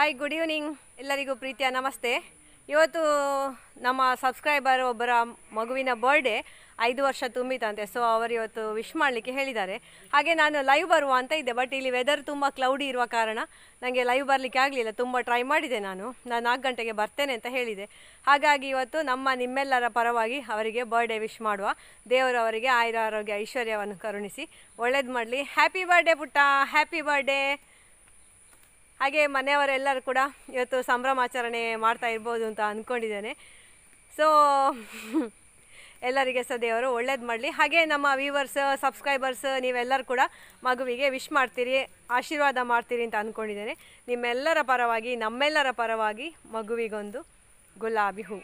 Hi, good evening. ಎಲ್ಲರಿಗೂ ಪ್ರೀತಿಯ ನಮಸ್ತೆ. ಇವತ್ತು ನಮ್ಮ ಸಬ್ಸ್ಕ್ರೈಬರ್ ಒಬ್ಬರ ಮಗುವಿನ ಬರ್ಡೇ 5 ವರ್ಷ ತುಂಬಿತಂತೆ. ಸೊ ಅವರು ಇವತ್ತು ವಿಶ್ ಮಾಡಲಿಕ್ಕೆ ಹೇಳಿದ್ದಾರೆ. ಹಾಗೆ ನಾನು ಲೈವ್ ಬರುವ ಅಂತ ಇದ್ದೆ, ಬಟ್ ಇಲ್ಲಿ ವೆದರ್ ತುಂಬ ಕ್ಲೌಡಿ ಇರುವ ಕಾರಣ ನನಗೆ ಲೈವ್ ಬರಲಿಕ್ಕೆ ಆಗಲಿಲ್ಲ. ತುಂಬ ಟ್ರೈ ಮಾಡಿದೆ. ನಾನು 4 ಗಂಟೆಗೆ ಬರ್ತೇನೆ ಅಂತ ಹೇಳಿದೆ. ಹಾಗಾಗಿ ಇವತ್ತು ನಿಮ್ಮೆಲ್ಲರ ಪರವಾಗಿ ಅವರಿಗೆ ಬರ್ಡೇ ವಿಶ್ ಮಾಡುವ. ದೇವರು ಅವರಿಗೆ ಆಯುರ ಆರೋಗ್ಯ ಐಶ್ವರ್ಯವನ್ನು ಕರುಣಿಸಿ ಒಳ್ಳೇದು ಮಾಡಲಿ. ಹ್ಯಾಪಿ ಬರ್ಡೇ ಪುಟ್ಟ, ಹ್ಯಾಪಿ ಬರ್ಡೇ. ಹಾಗೆ ಮನೆಯವರೆಲ್ಲರೂ ಕೂಡ ಇವತ್ತು ಸಂಭ್ರಮಾಚರಣೆ ಮಾಡ್ತಾ ಇರ್ಬೋದು ಅಂತ ಅಂದ್ಕೊಂಡಿದ್ದೇನೆ. ಸೊ ಎಲ್ಲರಿಗೆ ಸಹ ದೇವರು ಒಳ್ಳೇದು ಮಾಡಲಿ. ಹಾಗೆ ನಮ್ಮ ವ್ಯೂವರ್ಸ್, ಸಬ್ಸ್ಕ್ರೈಬರ್ಸ್ ನೀವೆಲ್ಲರೂ ಕೂಡ ಮಗುವಿಗೆ ವಿಶ್ ಮಾಡ್ತೀರಿ, ಆಶೀರ್ವಾದ ಮಾಡ್ತೀರಿ ಅಂತ ಅಂದ್ಕೊಂಡಿದ್ದೇನೆ. ನಿಮ್ಮೆಲ್ಲರ ಪರವಾಗಿ, ನಮ್ಮೆಲ್ಲರ ಪರವಾಗಿ ಮಗುವಿಗೊಂದು ಗುಲಾಬಿ ಹೂ.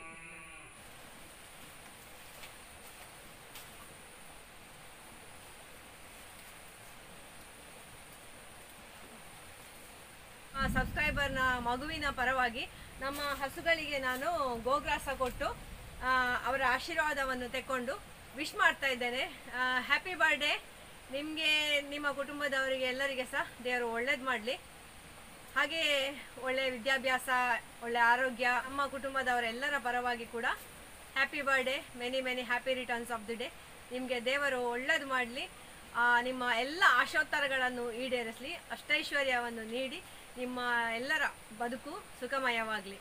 ಸಬ್ಸ್ಕ್ರೈಬರ್ನ ಮಗುವಿನ ಪರವಾಗಿ ನಮ್ಮ ಹಸುಗಳಿಗೆ ನಾನು ಗೋಗ್ರಾಸ ಕೊಟ್ಟು ಅವರ ಆಶೀರ್ವಾದವನ್ನು ತೆಕ್ಕೊಂಡು ವಿಶ್ ಮಾಡ್ತಾ ಇದ್ದೇನೆ. Happy birthday. ನಿಮಗೆ, ನಿಮ್ಮ ಕುಟುಂಬದವರಿಗೆ ಎಲ್ಲರಿಗೆ ಸಹ ದೇವರು ಒಳ್ಳೇದು ಮಾಡಲಿ. ಹಾಗೆ ಒಳ್ಳೆಯ ವಿದ್ಯಾಭ್ಯಾಸ, ಒಳ್ಳೆಯ ಆರೋಗ್ಯ. ನಮ್ಮ ಕುಟುಂಬದವರೆಲ್ಲರ ಪರವಾಗಿ ಕೂಡ happy birthday, many many happy returns of the day. ನಿಮಗೆ ದೇವರು ಒಳ್ಳೇದು ಮಾಡಲಿ, ನಿಮ್ಮ ಎಲ್ಲ ಆಶೋತ್ತರಗಳನ್ನು ಈಡೇರಿಸಲಿ, ಅಷ್ಟೈಶ್ವರ್ಯವನ್ನು ನೀಡಿ ನಿಮ್ಮ ಎಲ್ಲರ ಬದುಕು ಸುಖಮಯವಾಗಲಿ.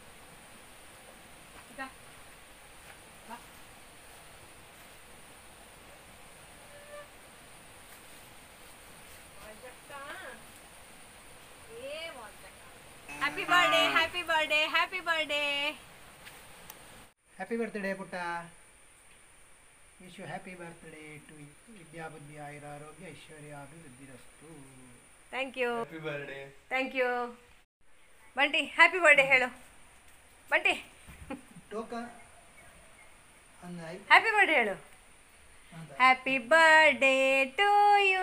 Happy birthday, happy birthday, happy birthday. Happy birthday ಪುಟ್ಟ. Wish you happy birthday to ವಿದ್ಯಾ ಬುದ್ಧಿ ಆಯುರ ಆರೋಗ್ಯ ಐಶ್ವರ್ಯ ಅಭಿವೃದ್ಧಿರಸ್ತು. Thank you. Happy birthday. Thank you. Bunty, happy birthday ಹೇಳು. ಬಂಟಿ, ಹ್ಯಾಪಿ ಬರ್ಡೇ ಹೇಳು. Happy birthday to you,